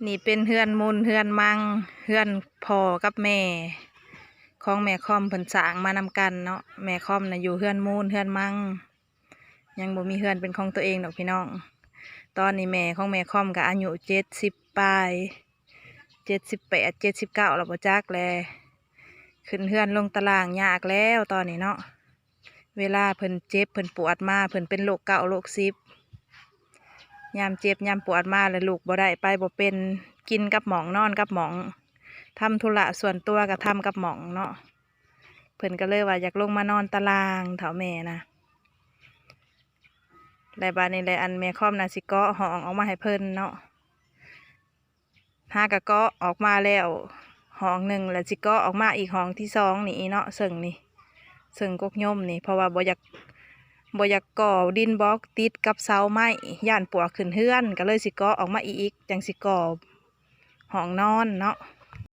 นี่เป็นเฮือนมูลเฮือนมังเฮือนพ่อกับแม่ของแม่ค่อมเพิ่นสร้างมานำกันเนาะแม่ค่อมน่ะอยู่เฮือนมูลเฮือนมังยังบ่มีเฮือนเป็นของตัวเองดอกพี่น้องตอนนี้แม่ของแม่ค่อมก็อายุ70ปลาย7879แล้วบ่จักแลขึ้นเฮือนลงตารางยากแล้วตอนนี้เนาะเวลาเพิ่นเจ็บเพิ่นปวดมาเพิ่นเป็นโรคเก่าโรคซิบยามเจ็บยามปวดมาแล้วลูกบ่ได้ไปบ่เป็นกินกับหมองนอนกับหมองทำธุระส่วนตัวก็ทำกับหมองเนาะเพิ่นก็เลยว่าอยากลงมานอนตารางเถาแม่นะและบาดนี้แหละอันแม่ค่อมนาสิเกาะห้องออกมาให้เพิ่นเนาะห้ากะเกาะออกมาแล้วห้องหนึ่งแล้วสิเกาะออกมาอีกห้องที่สองนี่เนาะเสิ่งนี่เสิ่งกกย่มนี่เพราะว่าบ่อยากก่อดินบล็อกติดกับเสาไม้ย่านปลวกขึ้นเฮือนก็เลยสิเกาะออกมาอีกจังสิก่อห้องนอนเนาะ